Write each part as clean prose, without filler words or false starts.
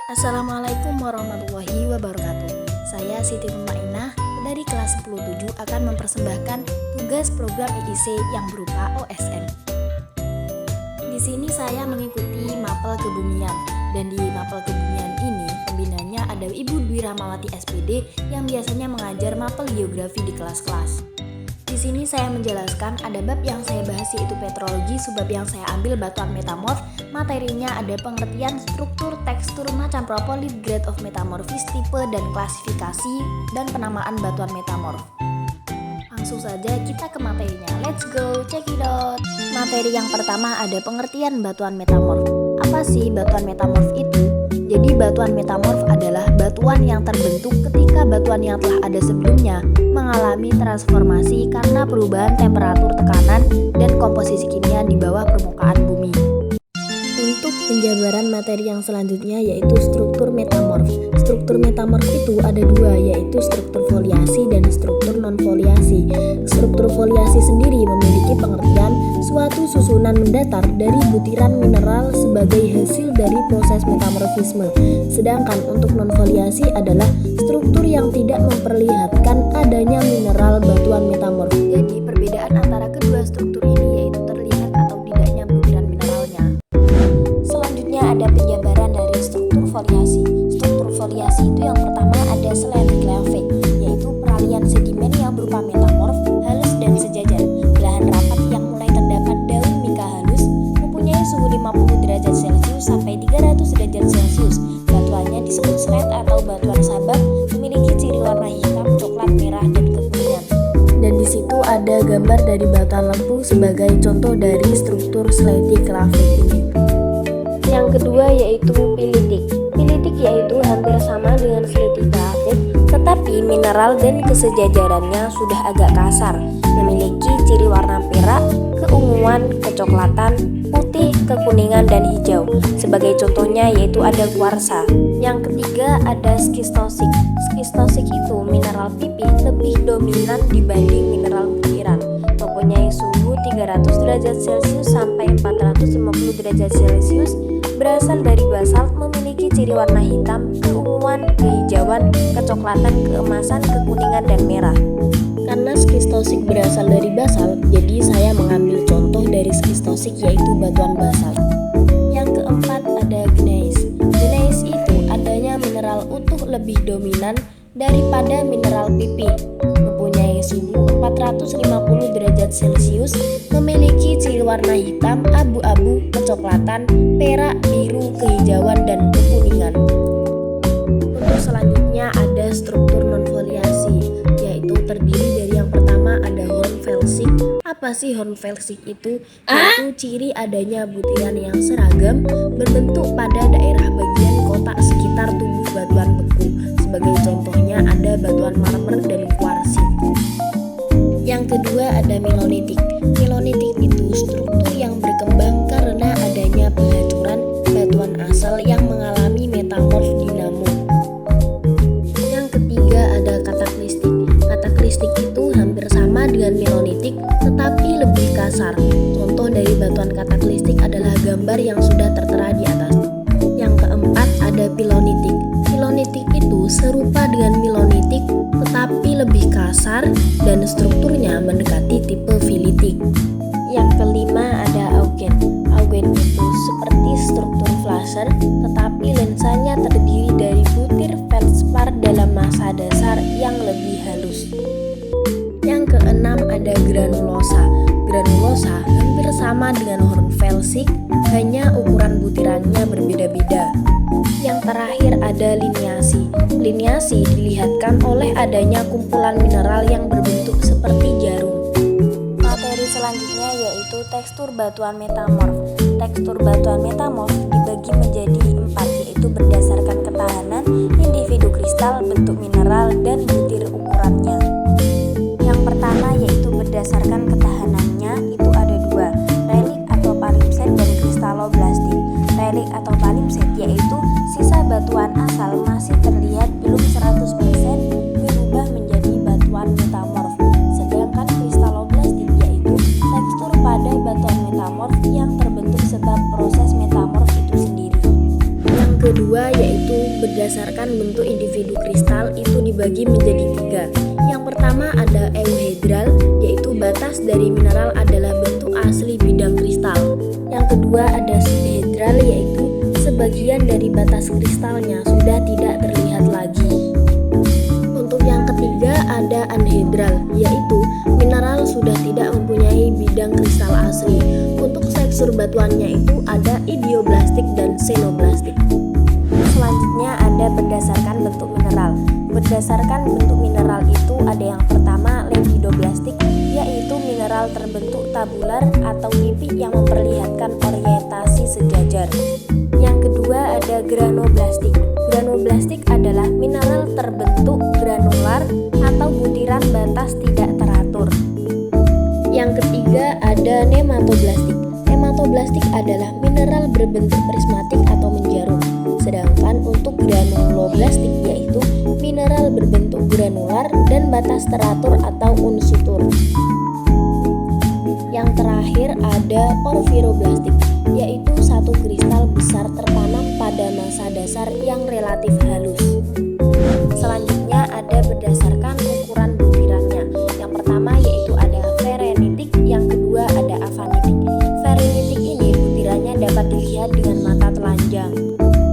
Assalamualaikum warahmatullahi wabarakatuh. Saya Siti Numainah dari kelas 10-7 akan mempersembahkan tugas program IIC yang berupa OSN. Di sini saya mengikuti mapel kebumian, dan di mapel kebumian ini pembinanya ada Ibu Dwi Rahmawati SPD yang biasanya mengajar mapel geografi di kelas-kelas. Di sini saya menjelaskan ada bab yang saya bahas yaitu petrologi, subbab yang saya ambil batuan metamorf. Materinya ada pengertian struktur, tekstur, macam propolit, grade of metamorphism, tipe dan klasifikasi, dan penamaan batuan metamorf. Langsung saja kita ke materinya. Let's go, check it out. Materi yang pertama ada pengertian batuan metamorf. Apa sih batuan metamorf itu? Jadi batuan metamorf adalah batuan yang terbentuk ketika batuan yang telah ada sebelumnya mengalami transformasi karena perubahan temperatur, tekanan, dan komposisi kimia di bawah permukaan bumi. Untuk penjabaran materi yang selanjutnya yaitu struktur metamorf. Struktur metamorf itu ada dua, yaitu struktur foliasi dan struktur non-foliasi. Struktur foliasi sendiri memiliki pengertian suatu susunan mendatar dari butiran mineral sebagai hasil dari proses metamorfisme. Sedangkan untuk non-foliasi adalah struktur yang tidak memperlihatkan adanya mineral batuan metamorf. Jadi perbedaan antara kedua struktur ini yaitu terlihat atau tidaknya butiran mineralnya. Selanjutnya ada penjabaran dari struktur foliasi. Struktur foliasi itu yang pertama ada slenic lave, yaitu peralihan sedimen yang berupa metamorf, halus dan sejajar. Belahan rapat yang mulai terdapat daun mika halus mempunyai suhu 50 derajat Celcius sampai 300 derajat Celcius. Batuannya disebut slate atau batuan sabak, memiliki ciri warna hitam, coklat, merah, dan kekuningan. Dan di situ ada gambar dari batuan lempu sebagai contoh dari struktur slenic lave ini. Yang kedua yaitu pilitik. Pilitik yaitu hampir sama dengan slenic lave, tetapi mineral dan kesejajarannya sudah agak kasar, memiliki ciri warna perak, keunguan, kecoklatan, putih, kekuningan, dan hijau. Sebagai contohnya yaitu ada kuarsa. Yang ketiga ada skistosik. Skistosik itu mineral pipih lebih dominan dibanding mineral butiran, mempunyai suhu 300 derajat Celcius sampai 450 derajat Celcius, berasal dari basalt, memiliki ciri warna hitam, keunguan, kehijauan, kecoklatan, keemasan, kekuningan, dan merah. Karena skistosik berasal dari basalt, jadi saya mengambil contoh dari skistosik yaitu batuan basalt. Yang keempat ada gneiss. Gneiss itu adanya mineral utuh lebih dominan daripada mineral pipih, mempunyai suhu 450 derajat Celcius, memiliki ciri warna hitam, abu-abu, kecoklatan, perak, biru, kehijauan, dan kekuningan. Untuk selanjutnya ada struktur non-foliasi, yaitu terdiri dari yang pertama ada hornfelsik. Apa sih hornfelsik itu? Yaitu ciri adanya butiran yang seragam berbentuk pada daerah bagian kotak sekitar tubuh batuan beku. Sebagai contohnya ada batuan marmer dan kuarsit. Yang kedua ada melonitik. Melonitik itu struktur yang berkembang karena adanya penghancuran batuan asal yang mengalami metamorf dinamo. Yang ketiga ada kataklistik. Kataklistik itu hampir sama dengan melonitik tetapi lebih kasar. Contoh dari batuan kataklistik adalah gambar yang sudah tertera di atas. Yang keempat ada pilonitik. Pilonitik itu serupa dengan melonitik tetapi lebih kasar dan strukturnya mendekati tipe filitik. Yang kelima ada augen. Augen itu seperti struktur flasher tetapi lensanya terdiri dari butir feldspar dalam massa dasar yang lebih halus. Yang keenam ada granulosa. Granulosa hampir sama dengan hornfelsik, hanya ukuran butirannya berbeda-beda. Yang terakhir ada liniasi. Liniasi dilihatkan oleh adanya kumpulan mineral yang berbentuk seperti jarum. Materi selanjutnya yaitu tekstur batuan metamorf. Tekstur batuan metamorf dibagi menjadi 4, yaitu berdasarkan ketahanan, individu kristal, bentuk mineral, dan butir ukurannya. Yang pertama yaitu berdasarkan ketahanannya itu ada 2, relik atau palimpsest dan kristaloblastik. Relik atau palimpsest yaitu sisa batuan asal masih terlihat belum 100% berubah menjadi batuan metamorf. Sedangkan kristaloblastik yaitu tekstur pada batuan metamorf yang terbentuk sebab proses metamorf itu sendiri. Yang kedua yaitu berdasarkan bentuk individu kristal itu dibagi menjadi 3. Yang pertama ada euhedral, yaitu batas dari mineral adalah bentuk asli bidang kristal. Yang kedua ada subhedral, yaitu sebagian dari batas kristalnya sudah tidak terlihat lagi. Untuk yang ketiga ada anhedral, yaitu mineral sudah tidak mempunyai bidang kristal asli. Untuk tekstur batuannya itu ada idioblastik dan xenoblastik. Selanjutnya ada berdasarkan bentuk mineral. Berdasarkan bentuk mineral itu ada yang pertama lepidoblastik, yaitu mineral terbentuk tabular atau pipi yang memperlihatkan orientasi sejajar. Yang kedua ada granoblastik. Granoblastik adalah mineral terbentuk granular atau butiran batas tidak teratur. Yang ketiga ada nematoblastik. Nematoblastik adalah mineral berbentuk prismatik atau menjarum. Sedangkan untuk granuloblastik yaitu mineral berbentuk granular dan batas teratur atau unsutur. Yang terakhir ada porfiroblastik, yaitu satu kristal besar tertanam pada massa dasar yang relatif halus. Selanjutnya ada berdasarkan ukuran butirannya. Yang pertama yaitu ada ferenitik, yang kedua ada afanitik. Ferenitik ini butirannya dapat dilihat dengan mata telanjang.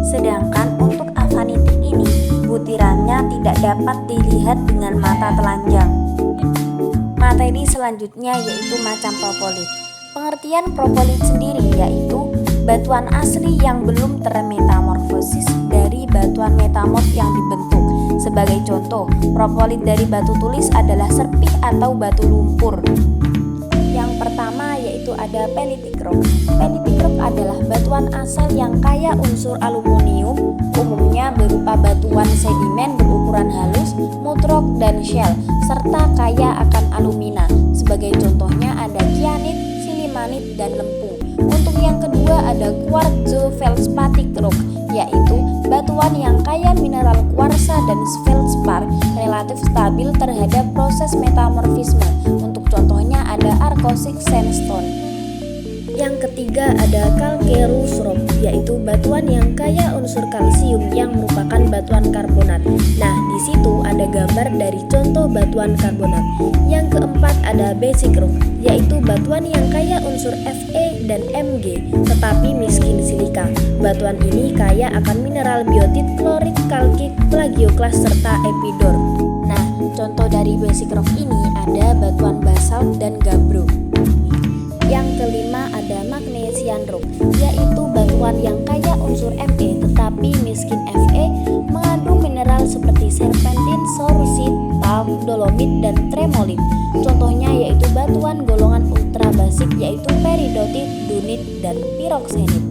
Sedangkan untuk afanitik ini butirannya tidak dapat dilihat dengan mata telanjang. Materi selanjutnya yaitu macam propolit. Pengertian propolit sendiri yaitu batuan asli yang belum termetamorfosis dari batuan metamorf yang dibentuk. Sebagai contoh, propolit dari batu tulis adalah serpih atau batu lumpur. Yang pertama yaitu ada pelitic rock. Pelitic rock adalah batuan asal yang kaya unsur aluminium, umumnya berupa batuan sedimen berukuran halus, mutrok dan shell, serta kaya akan alumina. Sebagai contohnya ada kyanit, silimanit, dan lempu. Untuk yang kedua ada quartzo-feldspathik rock, yaitu batuan yang kaya mineral kuarsa dan feldspar, relatif stabil terhadap proses metamorfisme. Untuk contohnya ada arkosik sandstone. Yang ketiga ada calcareous rock, yaitu batuan yang kaya unsur kalsium yang merupakan batuan karbonat. Nah, di situ ada gambar dari contoh batuan karbonat. Yang keempat ada basic rock, yaitu batuan yang kaya unsur Fe dan Mg tetapi miskin silika. Batuan ini kaya akan mineral biotit, klorit, kalkit, plagioklas serta epidor. Nah, contoh dari basic rock ini ada batuan basalt dan gabbro. Yang kelima ada magnesian rock, yaitu batuan yang kaya unsur Me tetapi miskin Fe, mengandung mineral seperti serpentin, saurusit, talc, dolomit, dan tremolit. Contohnya yaitu batuan golongan ultrabasik yaitu peridotit, dunit, dan piroksenit.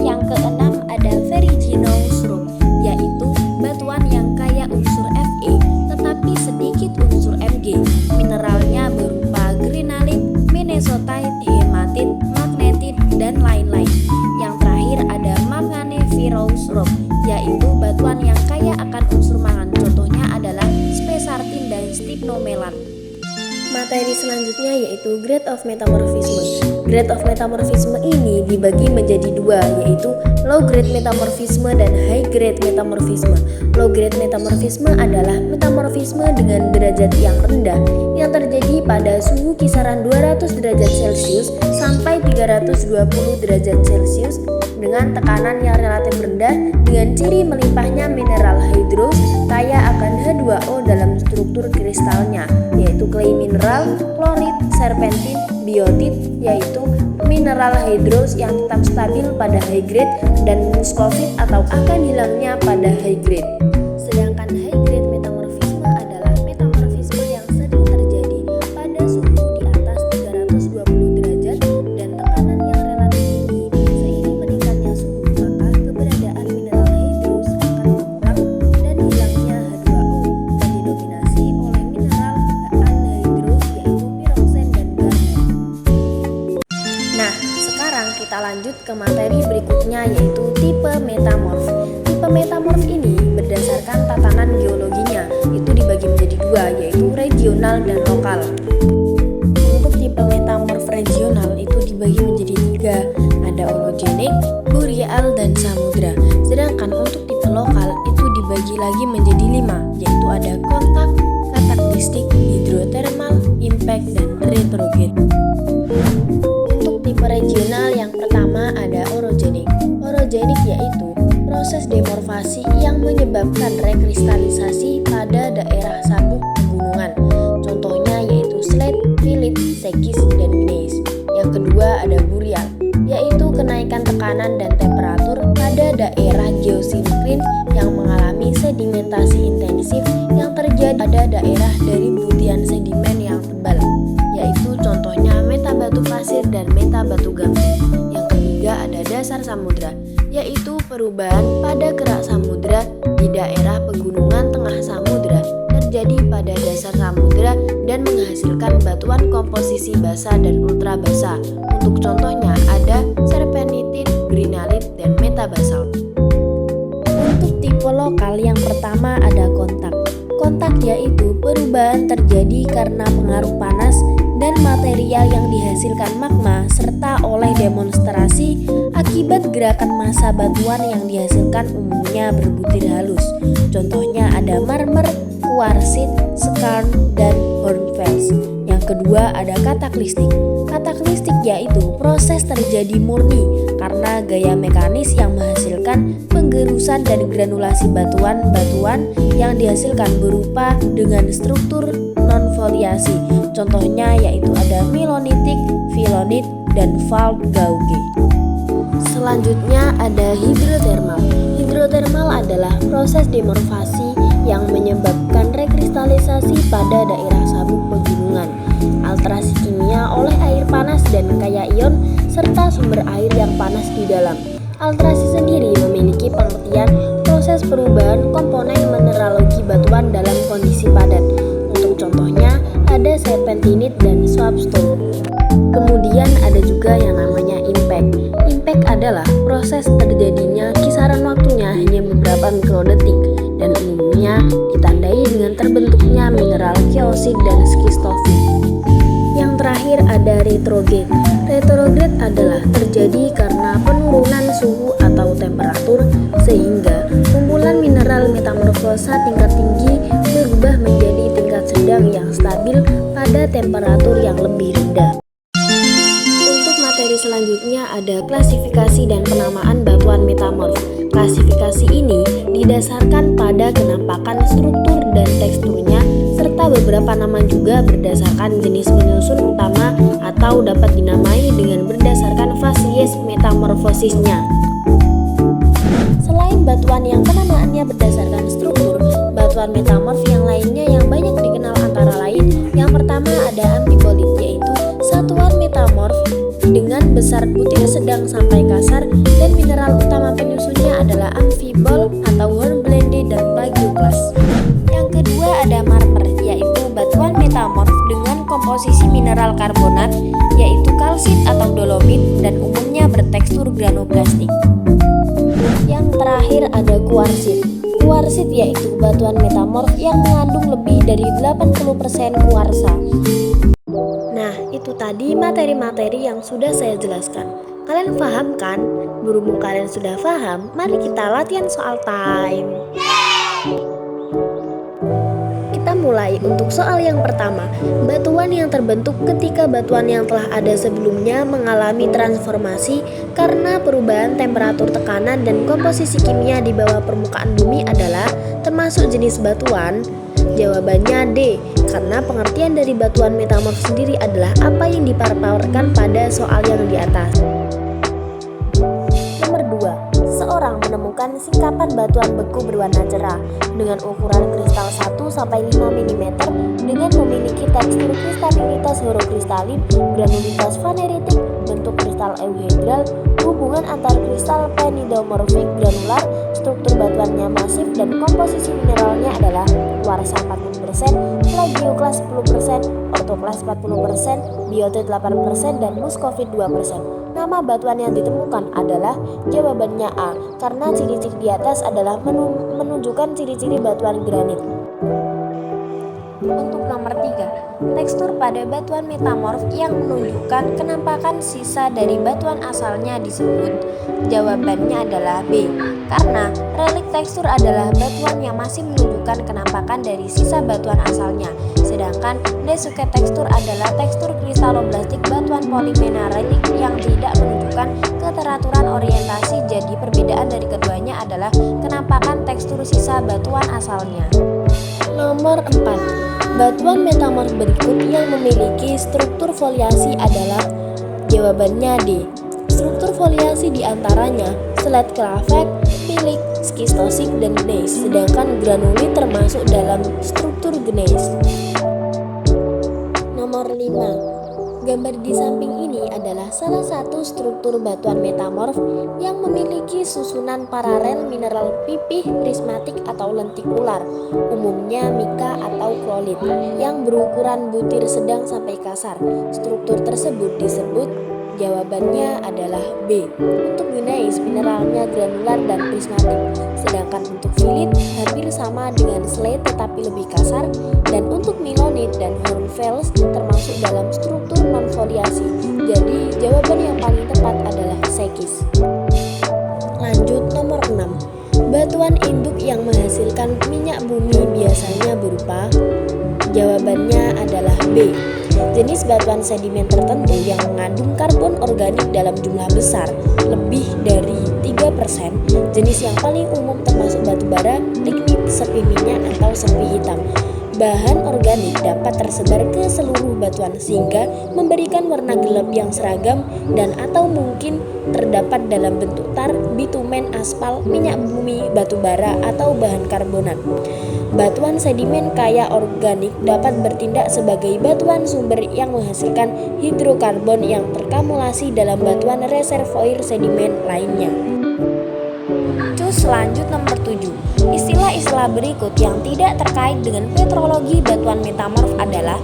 Yang keenam ada ferruginous rock, yaitu batuan yang kaya unsur Fe tetapi sedikit unsur Mg. Mineralnya berupa greenalit, minnesotite, hematit, magnetit, dan lain-lain. Yang terakhir ada manganephirous rock, yaitu batuan yang kaya akan unsur mangan. Contohnya adalah spessartin dan stibnomelat. Materi selanjutnya yaitu grade of metamorphism. Grade of metamorphism ini dibagi menjadi 2, yaitu low grade metamorphism dan high grade metamorphism. Low grade metamorphism adalah metamorfisme dengan derajat yang rendah yang terjadi pada suhu kisaran 200 derajat Celcius sampai 320 derajat Celcius dengan tekanan yang relatif rendah dengan ciri melimpahnya mineral hydrous kaya akan H2O dalam struktur kristalnya, yaitu clay mineral, klorit, serpentin, biotit, yaitu mineral hydrous yang tetap stabil pada high grade, dan muscovite atau akan hilangnya pada high grade. Sedangkan high grade metamorfisme adalah metamorfisme yang sering terjadi pada suhu di atas 320 derajat dan tekanan yang relatif tinggi. Seiring meningkatnya suhu, maka keberadaan mineral hydrous akan berkurang dan hilangnya H2O dan didominasi oleh mineral anhydrous yaitu piroksen dan garnet. Nah, sekarang kita lanjut ke materi berikutnya yaitu tipe metamorf. Tipe metamorf ini berdasarkan tatanan geologinya itu dibagi menjadi 2, yaitu regional dan lokal. Untuk tipe metamorf regional itu dibagi menjadi 3, ada orogenik, boreal, dan samudra. Sedangkan lagi menjadi 5, yaitu ada kontak, kataktistik, hidrotermal, impact, dan retrograde. Untuk tipe regional yang pertama ada orogenik. Orogenik yaitu proses demorfasi yang menyebabkan rekristalisasi pada daerah sabuk pegunungan. Contohnya yaitu slate, filip, sekis, dan gneiss. Yang kedua ada burial, yaitu kenaikan tekanan dan temperatur pada daerah geosinkline yang mengalami sedimentasi intensif yang terjadi pada daerah dari butian sedimen yang tebal, yaitu contohnya meta batu pasir dan meta batu gamping. Yang ketiga ada dasar samudra, yaitu perubahan pada kerak samudra di daerah pegunungan tengah samudra terjadi pada dasar samudra dan menghasilkan batuan komposisi basa dan ultra basa. Untuk contohnya ada serpenitit, grinalit, dan metabasalt. Untuk tipe lokal yang pertama ada kontak. Kontak yaitu perubahan terjadi karena pengaruh panas dan material yang dihasilkan magma serta oleh demonstrasi akibat gerakan massa batuan yang dihasilkan umumnya berbutir halus. Contohnya ada marmer, kuarsit, skarn, dan hornfels. Yang kedua ada kataklistik. Kataklistik yaitu proses terjadi murni karena gaya mekanis yang menghasilkan penggerusan dan granulasi batuan-batuan yang dihasilkan berupa dengan struktur non-foliasi. Contohnya yaitu ada milonitik, filonit, dan fault gauge. Selanjutnya ada hidrotermal. Hidrotermal adalah proses demorfasi yang menyebabkan rekristalisasi pada daerah sabuk pegunungan, alterasi kimia oleh air panas dan kaya ion, serta sumber air yang panas di dalam. Alterasi sendiri memiliki pengertian proses perubahan komponen mineralogi batuan dalam kondisi padat. Untuk contohnya ada serpentinit dan soapstone. Kemudian ada juga yang namanya impact. Impact adalah proses terjadinya kisaran waktunya hanya beberapa mikrodetik dan umumnya ditandai dengan terbentuknya mineral keosit dan skistofit. Yang terakhir ada retrograde. Retrograde adalah terjadi karena penurunan suhu atau temperatur sehingga kumpulan mineral metamorfosa tingkat tinggi berubah menjadi tingkat sedang yang stabil pada temperatur yang lebih rendah. Untuk materi selanjutnya ada klasifikasi dan penamaan batuan metamorf. Klasifikasi ini didasarkan pada kenampakan struktur dan teksturnya serta beberapa nama juga berdasarkan jenis penyusun utama atau dapat dinamai dengan berdasarkan fasies metamorfosisnya. Selain batuan yang penamaannya berdasarkan struktur, batuan metamorf yang lainnya yang banyak dikenal antara lain yang pertama ada amfibolit, yaitu satuan metamorf dengan besar butir sedang sampai kasar dan mineral utama penyusunnya adalah amfibol atau hornblende dan plagioclase. Yang kedua ada marmer, yaitu batuan metamorf dengan komposisi mineral karbonat yaitu kalsit atau dolomit dan umumnya bertekstur granoplastik. Yang terakhir ada kuarsit. Kuarsit yaitu batuan metamorf yang mengandung lebih dari 80% kuarsa. Nah, itu tadi materi-materi yang sudah saya jelaskan. Kalian paham kan? Berhubung kalian sudah paham, mari kita latihan soal time. Kita mulai untuk soal yang pertama. Batuan yang terbentuk ketika batuan yang telah ada sebelumnya mengalami transformasi karena perubahan temperatur tekanan dan komposisi kimia di bawah permukaan bumi adalah termasuk jenis batuan. Jawabannya D, karena pengertian dari batuan metamorf sendiri adalah apa yang dipaparkan pada soal yang di atas. Nomor 2. Seorang menemukan singkapan batuan beku berwarna cerah dengan ukuran kristal 1-5 mm dengan memiliki tekstur kristalinitas horokristalin, granulitas faneritik, bentuk kristal euhedral, hubungan antar kristal penidomorfik granular, struktur batuannya masif dan komposisi mineralnya adalah kuarsa 40%, plagioclase 10%, orthoclase 40%, biotit 8% dan muscovite 2%. Nama batuan yang ditemukan adalah jawabannya A, karena ciri-ciri di atas adalah menunjukkan ciri-ciri batuan granit. Untuk nomor 3, tekstur pada batuan metamorf yang menunjukkan kenampakan sisa dari batuan asalnya disebut. Jawabannya adalah B, karena relik tekstur adalah batuan yang masih menunjukkan kenampakan dari sisa batuan asalnya. Sedangkan desuket tekstur adalah tekstur kristaloblastik batuan polimenarelik yang tidak menunjukkan keteraturan orientasi. Jadi perbedaan dari keduanya adalah kenampakan tekstur sisa batuan asalnya. Nomor 4. Batuan metamorf berikut yang memiliki struktur foliasi adalah. Jawabannya D. Struktur foliasi diantaranya selat klavek, pilik, skistosik, dan gneiss, sedangkan granulit termasuk dalam struktur gneiss. Nomor 5. Gambar di samping ini adalah salah satu struktur batuan metamorf yang memiliki susunan paralel mineral pipih prismatik atau lentikular, umumnya mika atau krolit, yang berukuran butir sedang sampai kasar. Struktur tersebut disebut. Jawabannya adalah B. Untuk gneiss, mineralnya granular dan prismatik, sedangkan untuk filit hampir sama dengan slate tetapi lebih kasar, dan untuk milonit dan hornfels termasuk dalam struktur non-foliasi. Jadi jawaban yang paling tepat adalah sekis. Lanjut nomor 6. Batuan induk yang menghasilkan minyak bumi biasanya berupa. Jawabannya adalah B. Jenis batuan sedimen tertentu yang mengandung karbon organik dalam jumlah besar, lebih dari 3%. Jenis yang paling umum termasuk batu bara, lignit, sepi minyak, atau sepi hitam. Bahan organik dapat tersebar ke seluruh batuan sehingga memberikan warna gelap yang seragam dan atau mungkin terdapat dalam bentuk tar, bitumen, aspal, minyak bumi, batu bara, atau bahan karbonat. Batuan sedimen kaya organik dapat bertindak sebagai batuan sumber yang menghasilkan hidrokarbon yang terkamulasi dalam batuan reservoir sedimen lainnya. Cus lanjut nomor 7. Istilah-istilah berikut yang tidak terkait dengan petrologi batuan metamorf adalah.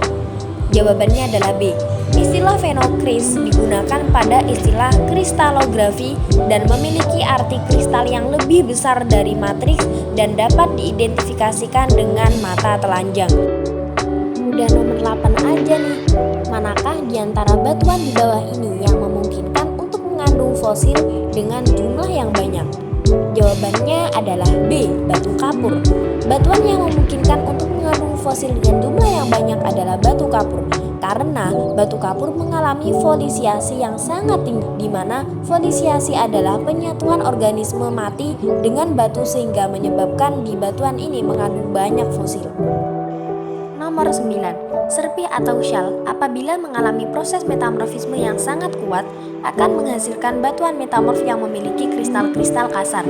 Jawabannya adalah B. Istilah fenokris digunakan pada istilah kristalografi dan memiliki arti kristal yang lebih besar dari matriks dan dapat diidentifikasikan dengan mata telanjang. Udah nomor 8 aja nih. Manakah di antara batuan di bawah ini yang memungkinkan untuk mengandung fosil dengan jumlah yang banyak? Jawabannya adalah B. Batu kapur. Batuan yang memungkinkan untuk mengandung fosil dengan jumlah yang banyak adalah batu kapur. Karena batu kapur mengalami folisiasi yang sangat tinggi, di mana folisiasi adalah penyatuan organisme mati dengan batu sehingga menyebabkan di batuan ini mengandung banyak fosil. Nomor 9. Serpi atau shell apabila mengalami proses metamorfisme yang sangat kuat akan menghasilkan batuan metamorf yang memiliki kristal-kristal kasar.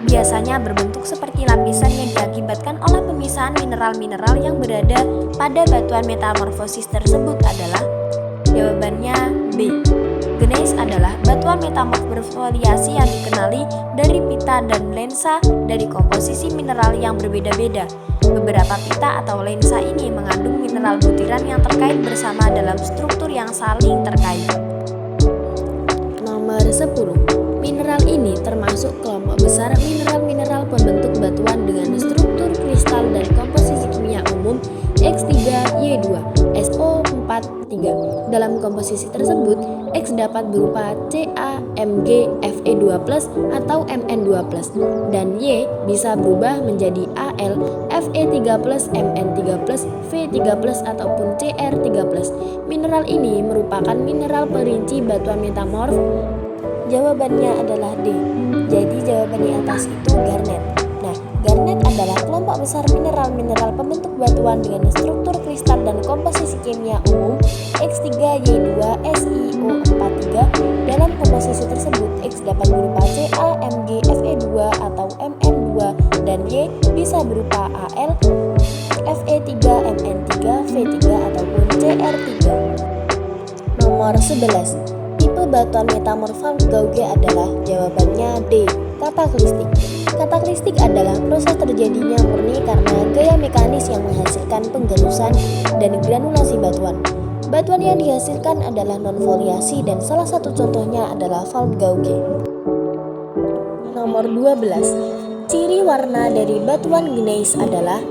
Biasanya berbentuk seperti lapisan yang diakibatkan oleh pemisahan mineral-mineral yang berada pada batuan metamorfosis tersebut adalah. Jawabannya B. Gneiss adalah batuan metamorf berfoliasi yang dikenali dari pita dan lensa dari komposisi mineral yang berbeda-beda. Beberapa pita atau lensa ini mengandung mineral butiran yang terkait bersama dalam struktur yang saling terkait. Nomor 10. Mineral ini termasuk kelompok besar mineral-mineral pembentuk batuan dengan struktur kristal dan komposisi kimia umum X3Y2 SO43. Dalam komposisi tersebut, X dapat berupa CaMg Fe2+ atau Mn2+, dan Y bisa berubah menjadi Al Fe3+, Mn3+, V3+, ataupun Cr3+. Mineral ini merupakan mineral perinci batuan metamorf. Jawabannya adalah D. Jadi jawaban di atas itu garnet. Nah, garnet adalah kelompok besar mineral-mineral pembentuk batuan dengan struktur kristal dan komposisi kimia umum X3Y2 SiO43. Dalam komposisi tersebut, X dapat berupa CaMg Fe2 atau Mn2 dan Y bisa berupa Al Fe3, Mn3, V3 ataupun Cr3. Nomor 11. Tipe batuan metamorf Gauge adalah. Jawabannya D. Kataklistik. Kataklistik adalah proses terjadinya murni karena gaya mekanis yang menghasilkan penggerusan dan granulasi batuan. Batuan yang dihasilkan adalah non-foliasi dan salah satu contohnya adalah fault Gauge. Nomor 12. Ciri warna dari batuan gneiss adalah.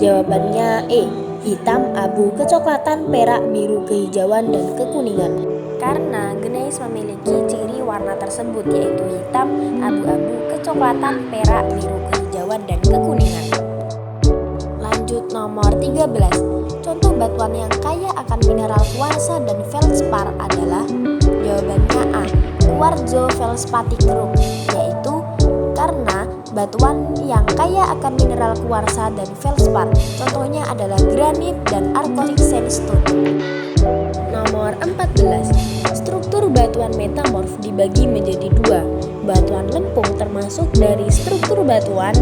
Jawabannya E. hitam, abu, kecoklatan, perak, biru, kehijauan, dan kekuningan. Karena gneiss memiliki ciri warna tersebut yaitu hitam, abu-abu, kecoklatan, perak, biru, kehijauan, dan kekuningan. Lanjut nomor 13. Contoh batuan yang kaya akan mineral kuarsa dan feldspar adalah jawabannya A. Quartzo feldspathik rock, yaitu karena batuan yang kaya akan mineral kuarsa dan feldspar contohnya adalah granit dan arctic sandstone. Nomor 14. Struktur batuan metamorf dibagi menjadi dua. Batuan lempung termasuk dari struktur batuan.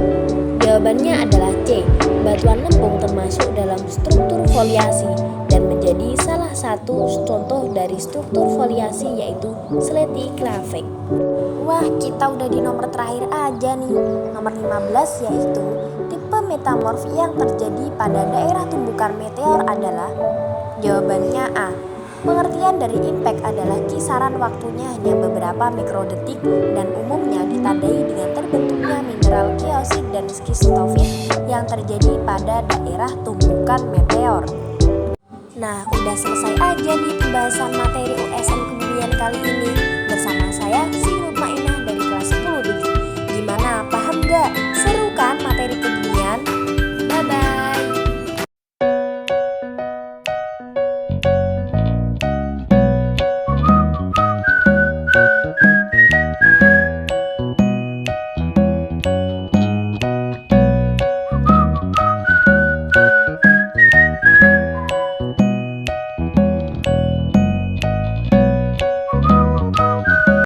Jawabannya adalah C. Batuan lempung termasuk dalam struktur foliasi dan menjadi salah satu contoh dari struktur foliasi yaitu stratigraphic. Wah, kita udah di nomor terakhir aja nih. Nomor 15 yaitu tipe metamorf yang terjadi pada daerah tumbukan meteor adalah jawabannya A. Pengertian dari impact adalah kisaran waktunya hanya beberapa mikrodetik dan umumnya ditandai dengan terbentuknya mineral keosit dan skistofit yang terjadi pada daerah tumbukan meteor. Nah, udah selesai aja nih pembahasan materi USN kebumian kali ini.